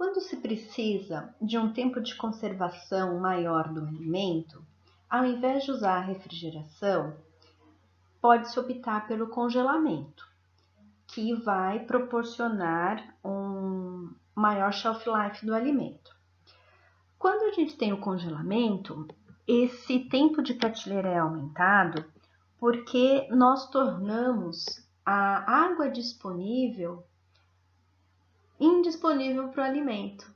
Quando se precisa de um tempo de conservação maior do alimento, ao invés de usar a refrigeração, pode-se optar pelo congelamento, que vai proporcionar um maior shelf life do alimento. Quando a gente tem o congelamento, esse tempo de prateleira é aumentado porque nós tornamos a água disponível indisponível para o alimento.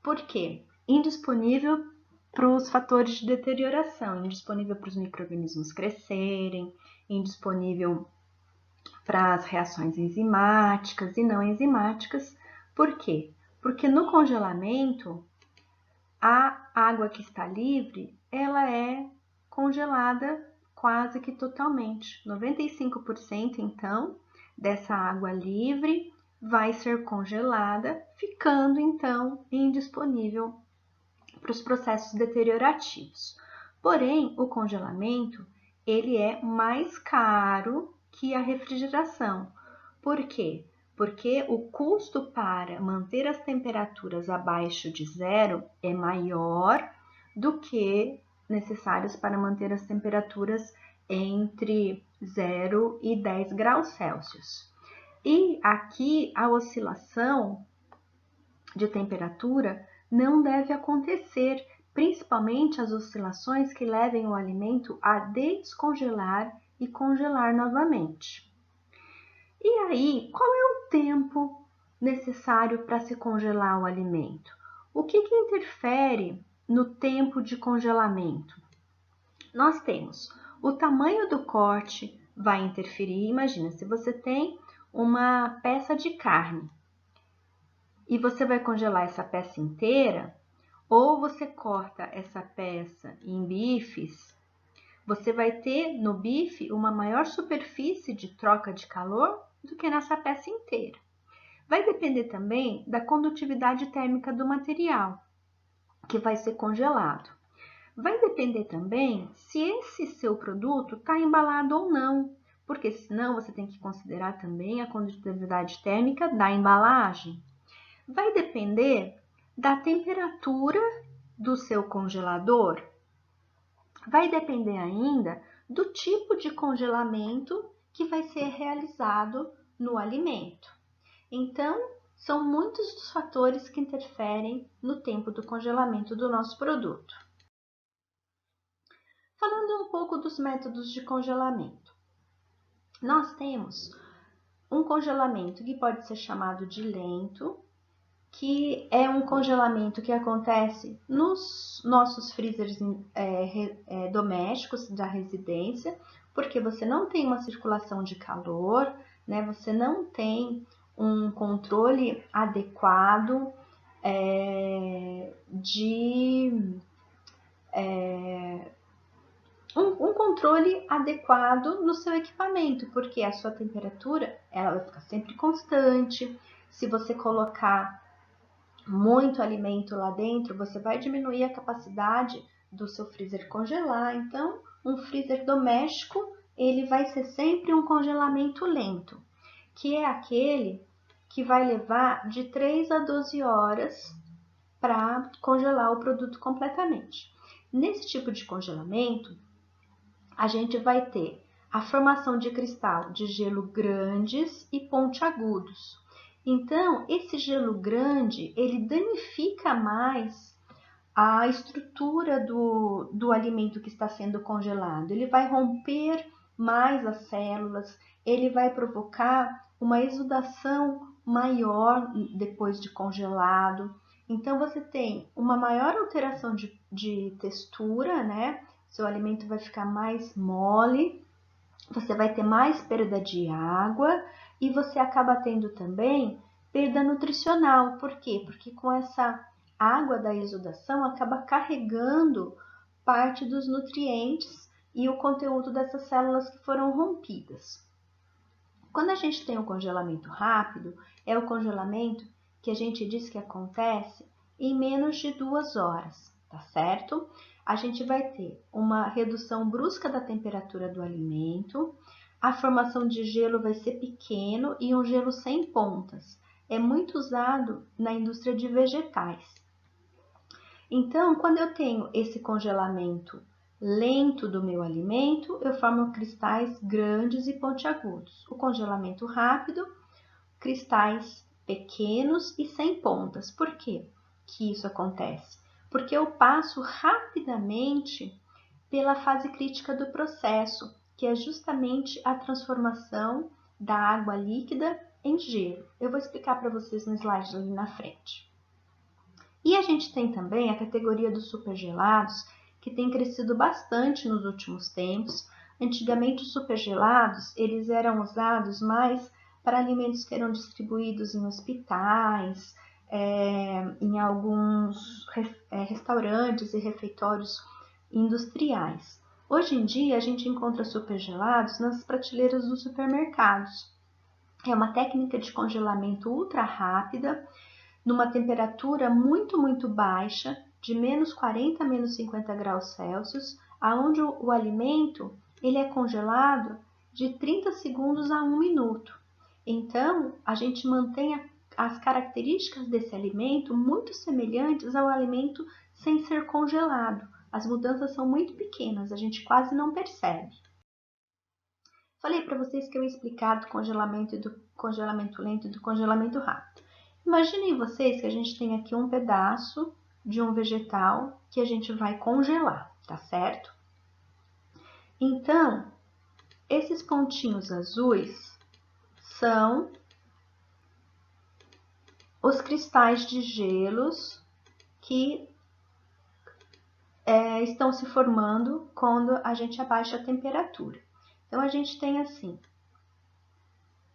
Por quê? Indisponível para os fatores de deterioração, indisponível para os micro-organismos crescerem, indisponível para as reações enzimáticas e não enzimáticas. Por quê? Porque no congelamento, a água que está livre, ela é congelada quase que totalmente. 95% então dessa água livre vai ser congelada, ficando então indisponível para os processos deteriorativos. Porém, o congelamento ele é mais caro que a refrigeração. Por quê? Porque o custo para manter as temperaturas abaixo de zero é maior do que necessários para manter as temperaturas entre 0 e 10 graus Celsius. E aqui a oscilação de temperatura não deve acontecer, principalmente as oscilações que levem o alimento a descongelar e congelar novamente. E aí, qual é o tempo necessário para se congelar o alimento? O que interfere no tempo de congelamento? Nós temos o tamanho do corte vai interferir. Imagina, se você tem uma peça de carne e você vai congelar essa peça inteira, ou você corta essa peça em bifes, você vai ter no bife uma maior superfície de troca de calor do que nessa peça inteira. Vai depender também da condutividade térmica do material que vai ser congelado. Vai depender também se esse seu produto está embalado ou não, porque senão você tem que considerar também a condutividade térmica da embalagem. Vai depender da temperatura do seu congelador. Vai depender ainda do tipo de congelamento que vai ser realizado no alimento. Então, são muitos os fatores que interferem no tempo do congelamento do nosso produto. Falando um pouco dos métodos de congelamento. Nós temos um congelamento que pode ser chamado de lento, que é um congelamento que acontece nos nossos freezers domésticos da residência, porque você não tem uma circulação de calor, né? Você não tem um controle adequado um controle adequado no seu equipamento, porque a sua temperatura ela vai ficar sempre constante. Se você colocar muito alimento lá dentro, você vai diminuir a capacidade do seu freezer congelar. Então, um freezer doméstico, ele vai ser sempre um congelamento lento, que é aquele que vai levar de 3 a 12 horas para congelar o produto completamente. Nesse tipo de congelamento, a gente vai ter a formação de cristal de gelo grandes e pontiagudos. Então, esse gelo grande, ele danifica mais a estrutura do alimento que está sendo congelado. Ele vai romper mais as células, ele vai provocar uma exudação maior depois de congelado. Então, você tem uma maior alteração de textura, né? Seu alimento vai ficar mais mole, você vai ter mais perda de água e você acaba tendo também perda nutricional. Por quê? Porque com essa água da exudação acaba carregando parte dos nutrientes e o conteúdo dessas células que foram rompidas. Quando a gente tem um congelamento rápido, é o congelamento que a gente diz que acontece em menos de 2 horas, tá certo? A gente vai ter uma redução brusca da temperatura do alimento, a formação de gelo vai ser pequeno e um gelo sem pontas. é muito usado na indústria de vegetais. Então, quando eu tenho esse congelamento lento do meu alimento, eu formo cristais grandes e pontiagudos. O congelamento rápido, cristais pequenos e sem pontas. Por quê que isso acontece? Porque eu passo rapidamente pela fase crítica do processo, que é justamente a transformação da água líquida em gelo. Eu vou explicar para vocês no slide ali na frente. E a gente tem também a categoria dos supergelados, que tem crescido bastante nos últimos tempos. Antigamente, os supergelados eles eram usados mais para alimentos que eram distribuídos em hospitais, em alguns restaurantes e refeitórios industriais. Hoje em dia, a gente encontra supergelados nas prateleiras dos supermercados. É uma técnica de congelamento ultra rápida, numa temperatura muito baixa, de menos 40 a menos 50 graus Celsius, onde o alimento ele é congelado de 30 segundos a 1 minuto. Então, a gente mantém as características desse alimento muito semelhantes ao alimento sem ser congelado. As mudanças são muito pequenas, a gente quase não percebe. Falei para vocês que eu ia explicar do congelamento lento e do congelamento rápido. Imaginem vocês que a gente tem aqui um pedaço de um vegetal que a gente vai congelar, tá certo? Então, esses pontinhos azuis são os cristais de gelos que estão se formando quando a gente abaixa a temperatura. Então, a gente tem assim,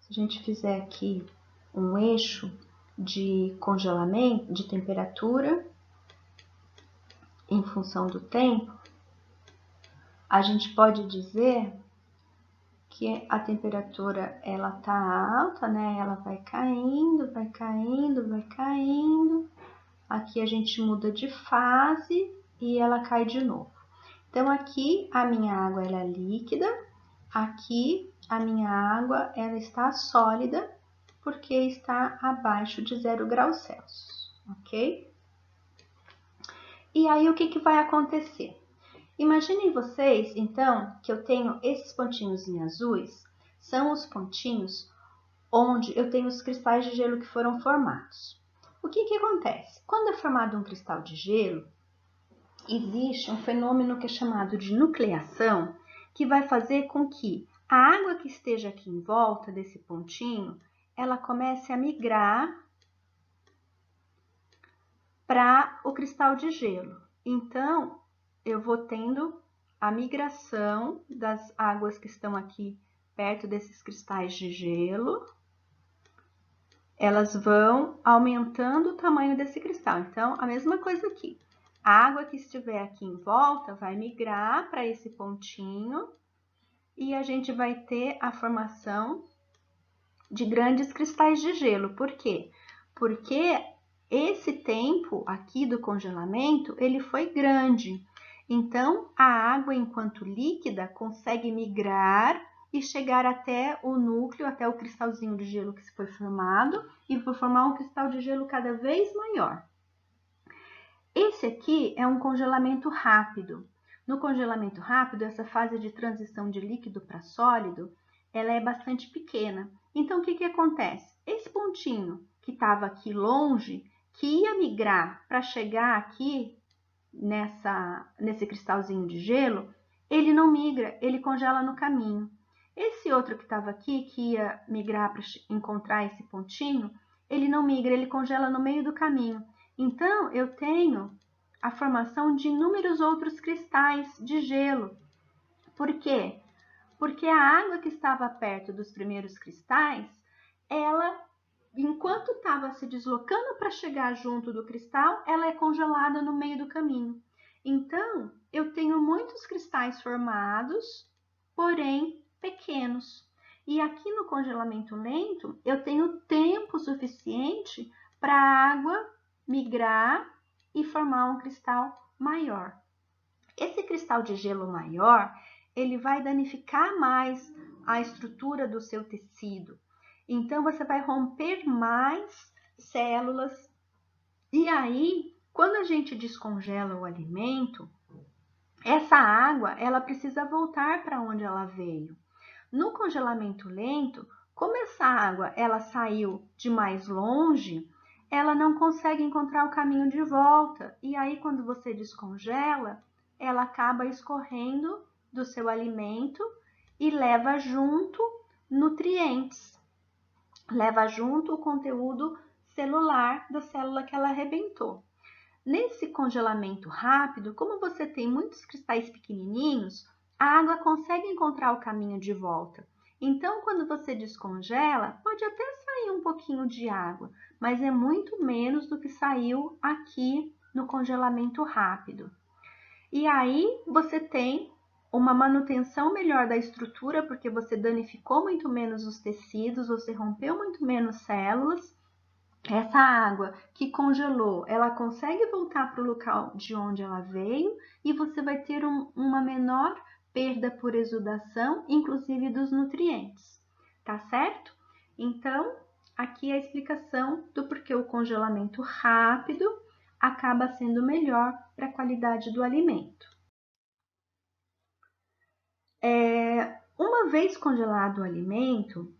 se a gente fizer aqui um eixo de congelamento, de temperatura, em função do tempo, a gente pode dizer que a temperatura ela tá alta, né? Ela vai caindo, vai caindo, vai caindo. Aqui a gente muda de fase e ela cai de novo. Então aqui a minha água ela é líquida, aqui a minha água ela está sólida porque está abaixo de 0 graus Celsius, ok? E aí o que vai acontecer? Imaginem vocês, então, que eu tenho esses pontinhos em azuis, são os pontinhos onde eu tenho os cristais de gelo que foram formados. O que acontece? Quando é formado um cristal de gelo, existe um fenômeno que é chamado de nucleação, que vai fazer com que a água que esteja aqui em volta desse pontinho, ela comece a migrar para o cristal de gelo. Então, eu vou tendo a migração das águas que estão aqui perto desses cristais de gelo, elas vão aumentando o tamanho desse cristal. Então, a mesma coisa aqui. A água que estiver aqui em volta vai migrar para esse pontinho e a gente vai ter a formação de grandes cristais de gelo. Por quê? Porque esse tempo aqui do congelamento, ele foi grande. Então, a água, enquanto líquida, consegue migrar e chegar até o núcleo, até o cristalzinho de gelo que se foi formado, e vai formar um cristal de gelo cada vez maior. Esse aqui é um congelamento rápido. No congelamento rápido, essa fase de transição de líquido para sólido, ela é bastante pequena. Então, o que acontece? Esse pontinho que estava aqui longe, que ia migrar para chegar aqui nesse cristalzinho de gelo, ele não migra, ele congela no caminho. Esse outro que estava aqui, que ia migrar para encontrar esse pontinho, ele não migra, ele congela no meio do caminho. Então, eu tenho a formação de inúmeros outros cristais de gelo. Por quê? Porque a água que estava perto dos primeiros cristais, ela, enquanto estava se deslocando para chegar junto do cristal, ela é congelada no meio do caminho. Então, eu tenho muitos cristais formados, porém pequenos. E aqui no congelamento lento, eu tenho tempo suficiente para a água migrar e formar um cristal maior. Esse cristal de gelo maior, ele vai danificar mais a estrutura do seu tecido. Então, você vai romper mais células. E aí, quando a gente descongela o alimento, essa água, ela precisa voltar para onde ela veio. No congelamento lento, como essa água ela saiu de mais longe, ela não consegue encontrar o caminho de volta. E aí, quando você descongela, ela acaba escorrendo do seu alimento e leva junto nutrientes, leva junto o conteúdo celular da célula que ela arrebentou. Nesse congelamento rápido, como você tem muitos cristais pequenininhos, a água consegue encontrar o caminho de volta. Então, quando você descongela, pode até sair um pouquinho de água, mas é muito menos do que saiu aqui no congelamento rápido. E aí você tem uma manutenção melhor da estrutura, porque você danificou muito menos os tecidos, você rompeu muito menos células. Essa água que congelou, ela consegue voltar para o local de onde ela veio e você vai ter uma menor perda por exudação, inclusive dos nutrientes, tá certo? Então, aqui é a explicação do porquê o congelamento rápido acaba sendo melhor para a qualidade do alimento. Uma vez congelado o alimento,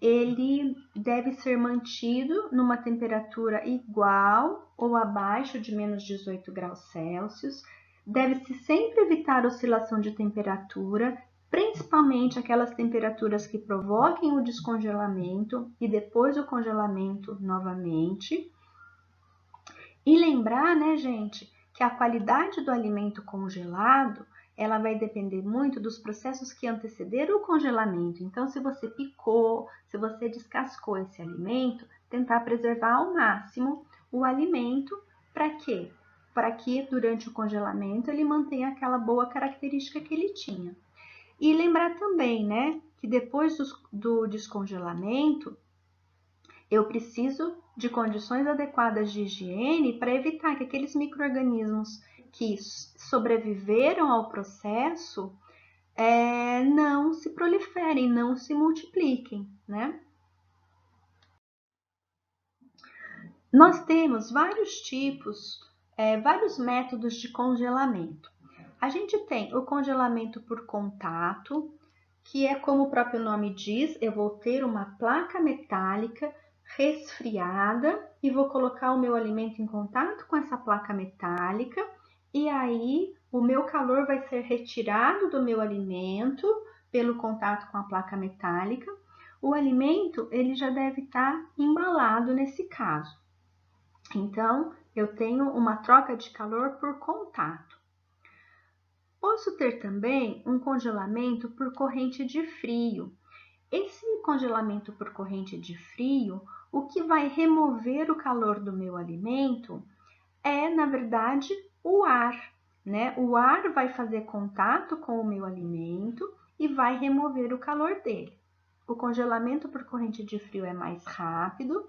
ele deve ser mantido numa temperatura igual ou abaixo de menos 18 graus Celsius. Deve-se sempre evitar oscilação de temperatura, principalmente aquelas temperaturas que provoquem o descongelamento e depois o congelamento novamente. E lembrar, né, gente, que a qualidade do alimento congelado ela vai depender muito dos processos que antecederam o congelamento. Então, se você picou, se você descascou esse alimento, tentar preservar ao máximo o alimento. Para quê? Para que durante o congelamento ele mantenha aquela boa característica que ele tinha. E lembrar também, né, que depois do descongelamento, eu preciso de condições adequadas de higiene para evitar que aqueles micro-organismos que sobreviveram ao processo não se proliferem, não se multipliquem, né? Nós temos vários tipos, vários métodos de congelamento. A gente tem o congelamento por contato, que é como o próprio nome diz, eu vou ter uma placa metálica resfriada e vou colocar o meu alimento em contato com essa placa metálica e aí o meu calor vai ser retirado do meu alimento pelo contato com a placa metálica. O alimento ele já deve estar embalado nesse caso. Então, eu tenho uma troca de calor por contato. Posso ter também um congelamento por corrente de frio. Esse congelamento por corrente de frio, o que vai remover o calor do meu alimento é, na verdade, o ar, né? O ar vai fazer contato com o meu alimento e vai remover o calor dele. O congelamento por corrente de frio é mais rápido.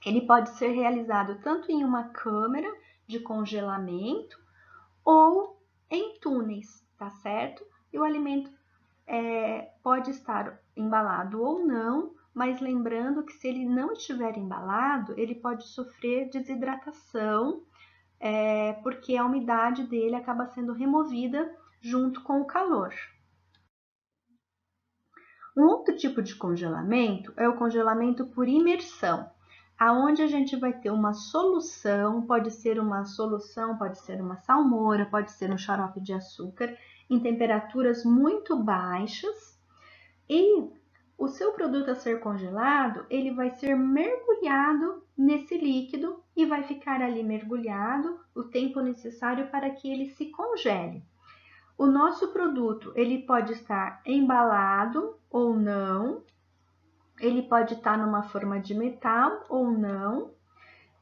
Ele pode ser realizado tanto em uma câmara de congelamento ou em túneis, tá certo? E o alimento pode estar embalado ou não, mas lembrando que se ele não estiver embalado, ele pode sofrer desidratação, porque a umidade dele acaba sendo removida junto com o calor. Um outro tipo de congelamento é o congelamento por imersão, aonde a gente vai ter uma solução, pode ser uma solução, pode ser uma salmoura, pode ser um xarope de açúcar, em temperaturas muito baixas, e o seu produto a ser congelado, ele vai ser mergulhado nesse líquido e vai ficar ali mergulhado o tempo necessário para que ele se congele. O nosso produto, ele pode estar embalado ou não, ele pode estar numa forma de metal ou não,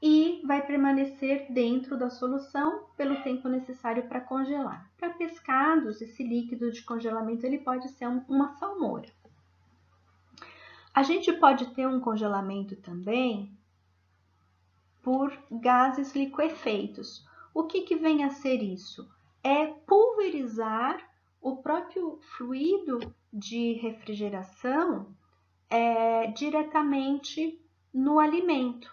e vai permanecer dentro da solução pelo tempo necessário para congelar. Para pescados, esse líquido de congelamento ele pode ser uma salmoura. A gente pode ter um congelamento também por gases liquefeitos. O que vem a ser isso? É pulverizar o próprio fluido de refrigeração diretamente no alimento.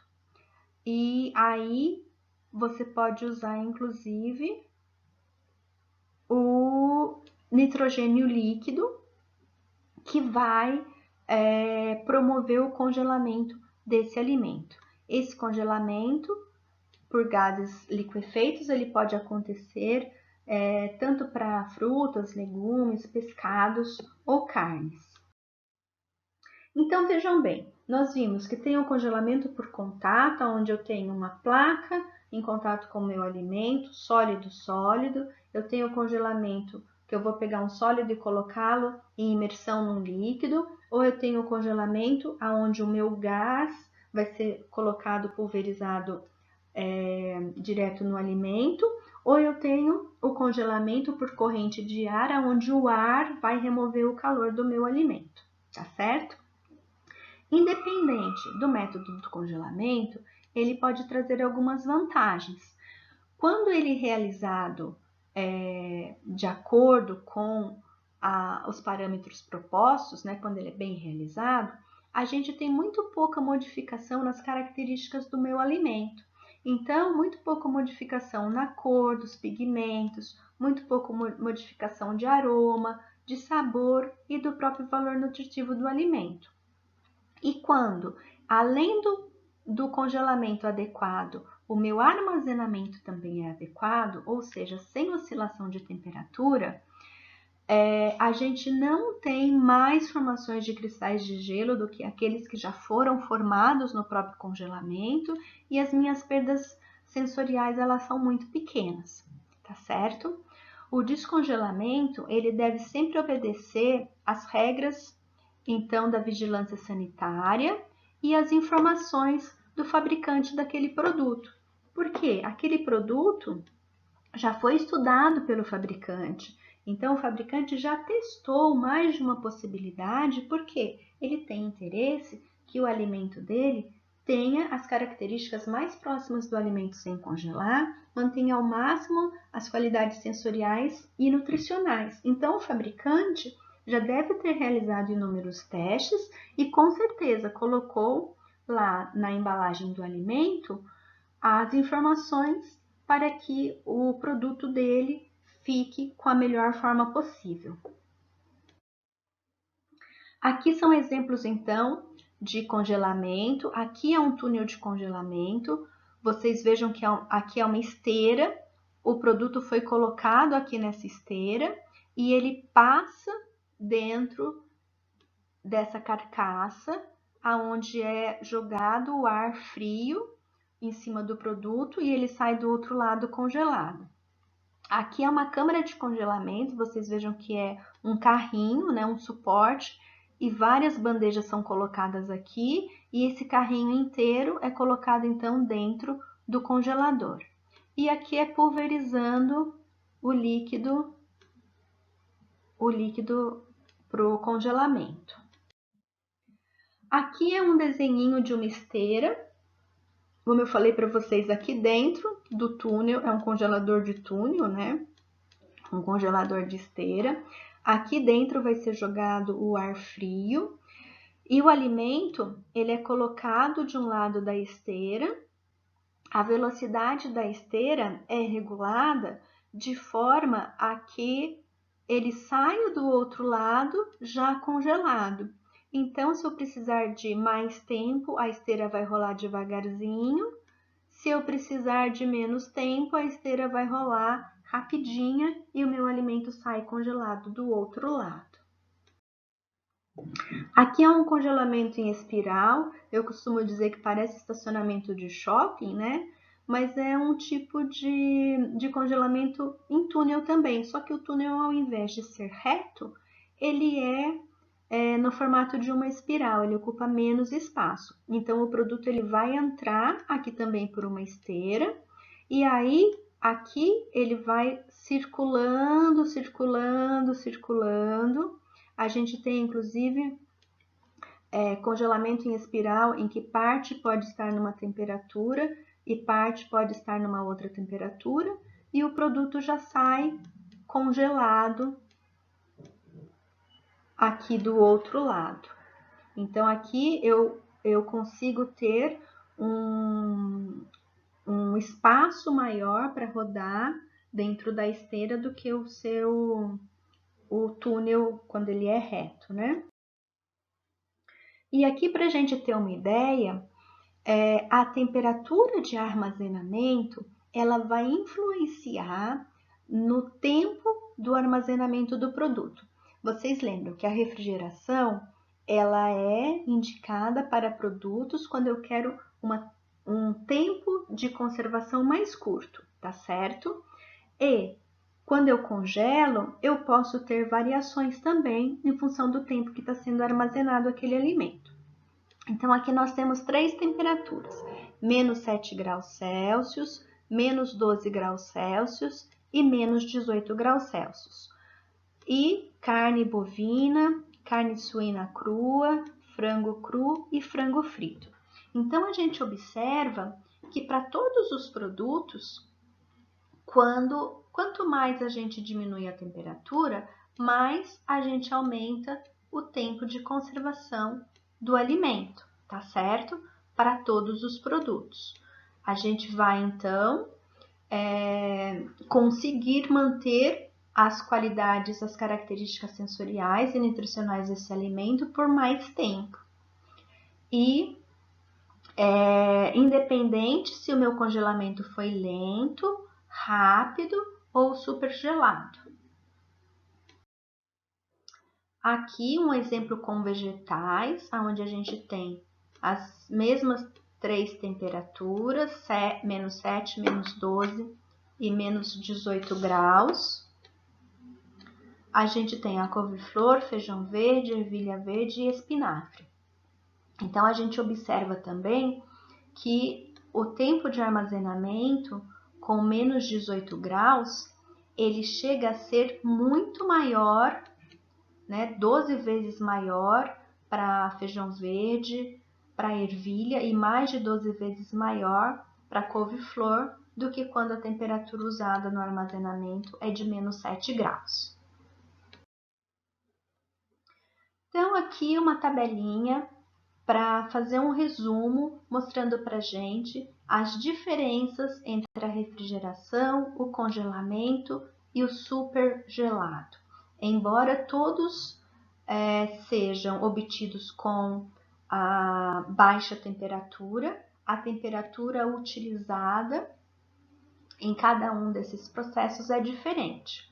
E aí você pode usar, inclusive, o nitrogênio líquido, que vai promover o congelamento desse alimento. Esse congelamento por gases liquefeitos, ele pode acontecer tanto para frutas, legumes, pescados ou carnes. Então, vejam bem, nós vimos que tem o congelamento por contato, onde eu tenho uma placa em contato com o meu alimento, sólido. Eu tenho o congelamento que eu vou pegar um sólido e colocá-lo em imersão num líquido, ou eu tenho o congelamento onde o meu gás vai ser colocado pulverizado direto no alimento, ou eu tenho o congelamento por corrente de ar, onde o ar vai remover o calor do meu alimento, tá certo? Independente do método do congelamento, ele pode trazer algumas vantagens. Quando ele é realizado de acordo com os parâmetros propostos, né, quando ele é bem realizado, a gente tem muito pouca modificação nas características do meu alimento. Então, muito pouca modificação na cor dos pigmentos, muito pouca modificação de aroma, de sabor e do próprio valor nutritivo do alimento. E quando, além do congelamento adequado, o meu armazenamento também é adequado, ou seja, sem oscilação de temperatura, a gente não tem mais formações de cristais de gelo do que aqueles que já foram formados no próprio congelamento, e as minhas perdas sensoriais elas são muito pequenas, tá certo? O descongelamento ele deve sempre obedecer às regras então da vigilância sanitária e as informações do fabricante daquele produto. Porque aquele produto já foi estudado pelo fabricante. Então, o fabricante já testou mais de uma possibilidade, porque ele tem interesse que o alimento dele tenha as características mais próximas do alimento sem congelar, mantenha ao máximo as qualidades sensoriais e nutricionais. Então, o fabricante já deve ter realizado inúmeros testes e com certeza colocou lá na embalagem do alimento as informações para que o produto dele fique com a melhor forma possível. Aqui são exemplos então de congelamento. Aqui é um túnel de congelamento. Vocês vejam que aqui é uma esteira. O produto foi colocado aqui nessa esteira e ele passa dentro dessa carcaça, aonde é jogado o ar frio em cima do produto e ele sai do outro lado congelado. Aqui é uma câmara de congelamento, vocês vejam que é um carrinho, né, um suporte, e várias bandejas são colocadas aqui, e esse carrinho inteiro é colocado então dentro do congelador. E aqui é pulverizando o líquido para o congelamento. Aqui é um desenhinho de uma esteira. Como eu falei para vocês, aqui dentro do túnel, é um congelador de túnel, né? Um congelador de esteira. Aqui dentro vai ser jogado o ar frio e o alimento, ele é colocado de um lado da esteira. A velocidade da esteira é regulada de forma a que ele saia do outro lado já congelado. Então, se eu precisar de mais tempo, a esteira vai rolar devagarzinho. Se eu precisar de menos tempo, a esteira vai rolar rapidinha e o meu alimento sai congelado do outro lado. Aqui é um congelamento em espiral. Eu costumo dizer que parece estacionamento de shopping, né? Mas é um tipo de congelamento em túnel também. Só que o túnel, ao invés de ser reto, ele é no formato de uma espiral, ele ocupa menos espaço. Então, o produto ele vai entrar aqui também por uma esteira, e aí aqui ele vai circulando. A gente tem, inclusive, congelamento em espiral, em que parte pode estar numa temperatura e parte pode estar numa outra temperatura, e o produto já sai congelado aqui do outro lado. Então, aqui eu consigo ter um espaço maior para rodar dentro da esteira do que o túnel quando ele é reto, né? E aqui, para a gente ter uma ideia, a temperatura de armazenamento ela vai influenciar no tempo do armazenamento do produto. Vocês lembram que a refrigeração ela é indicada para produtos quando eu quero um tempo de conservação mais curto, tá certo? E quando eu congelo, eu posso ter variações também em função do tempo que está sendo armazenado aquele alimento. Então, aqui nós temos 3 temperaturas: menos 7 graus Celsius, menos 12 graus Celsius e menos 18 graus Celsius. E carne bovina, carne suína crua, frango cru e frango frito. Então, a gente observa que para todos os produtos, quanto mais a gente diminui a temperatura, mais a gente aumenta o tempo de conservação do alimento, tá certo? Para todos os produtos. A gente vai, então, conseguir manter as qualidades, as características sensoriais e nutricionais desse alimento por mais tempo. E, independente se o meu congelamento foi lento, rápido ou super gelado. Aqui um exemplo com vegetais, onde a gente tem as mesmas 3 temperaturas, menos 7, menos 12 e menos 18 graus. A gente tem a couve-flor, feijão verde, ervilha verde e espinafre. Então, a gente observa também que o tempo de armazenamento com menos 18 graus, ele chega a ser muito maior, né, 12 vezes maior para feijão verde, para ervilha e mais de 12 vezes maior para couve-flor do que quando a temperatura usada no armazenamento é de menos 7 graus. Então, aqui uma tabelinha para fazer um resumo mostrando para a gente as diferenças entre a refrigeração, o congelamento e o supergelado. Embora todos sejam obtidos com a baixa temperatura, a temperatura utilizada em cada um desses processos é diferente.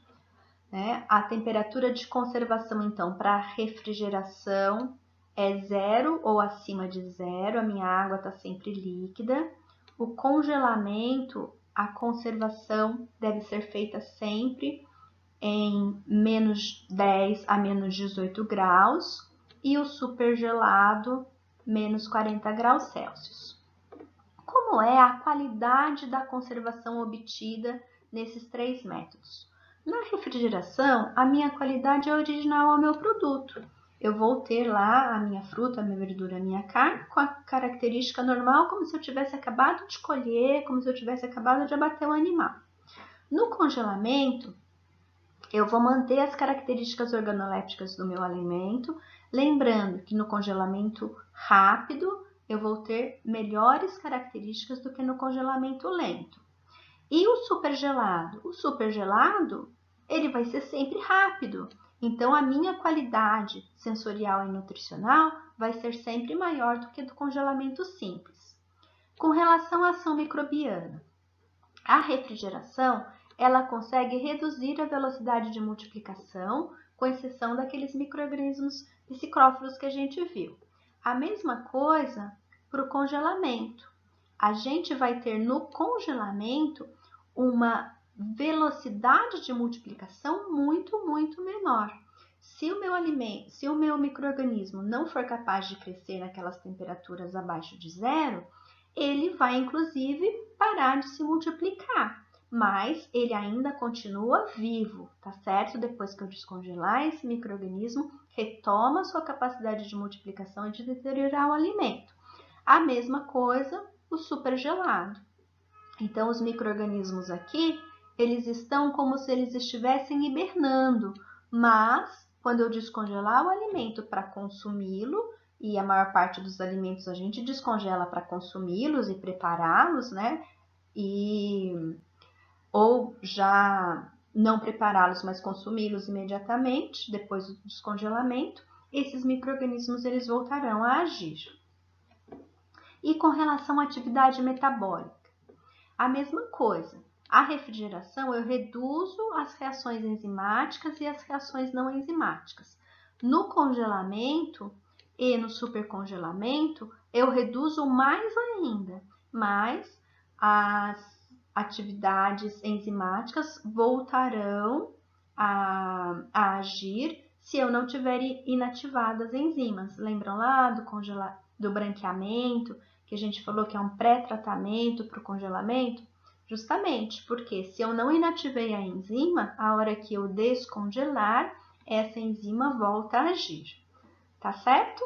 Né? A temperatura de conservação, então, para refrigeração é 0 ou acima de 0, a minha água está sempre líquida. O congelamento, a conservação deve ser feita sempre em menos 10 a menos 18 graus e o supergelado, menos 40 graus Celsius. Como é a qualidade da conservação obtida nesses 3 métodos? Na refrigeração, a minha qualidade é original ao meu produto. Eu vou ter lá a minha fruta, a minha verdura, a minha carne com a característica normal, como se eu tivesse acabado de colher, como se eu tivesse acabado de abater o animal. No congelamento, eu vou manter as características organolépticas do meu alimento, lembrando que no congelamento rápido, eu vou ter melhores características do que no congelamento lento. E o supergelado? O supergelado, ele vai ser sempre rápido. Então, a minha qualidade sensorial e nutricional vai ser sempre maior do que do congelamento simples. Com relação à ação microbiana, a refrigeração, ela consegue reduzir a velocidade de multiplicação, com exceção daqueles micro-organismos psicrófilos que a gente viu. A mesma coisa para o congelamento. A gente vai ter no congelamento uma velocidade de multiplicação muito, muito menor. Se o meu micro-organismo não for capaz de crescer naquelas temperaturas abaixo de 0, ele vai inclusive parar de se multiplicar, mas ele ainda continua vivo, tá certo? Depois que eu descongelar, esse micro-organismo retoma sua capacidade de multiplicação e de deteriorar o alimento. A mesma coisa o supergelado. Então, os micro-organismos aqui, eles estão como se eles estivessem hibernando, mas quando eu descongelar o alimento para consumi-lo, e a maior parte dos alimentos a gente descongela para consumi-los e prepará-los, né? Ou já não prepará-los, mas consumi-los imediatamente depois do descongelamento, esses micro-organismos eles voltarão a agir. E com relação à atividade metabólica, a mesma coisa. A refrigeração eu reduzo as reações enzimáticas e as reações não enzimáticas. No congelamento e no supercongelamento, eu reduzo mais ainda, mas as atividades enzimáticas voltarão a agir se eu não tiver inativadas enzimas. Lembram lá do branqueamento, que a gente falou que é um pré-tratamento para o congelamento? Justamente porque se eu não inativei a enzima, a hora que eu descongelar, essa enzima volta a agir. Tá certo?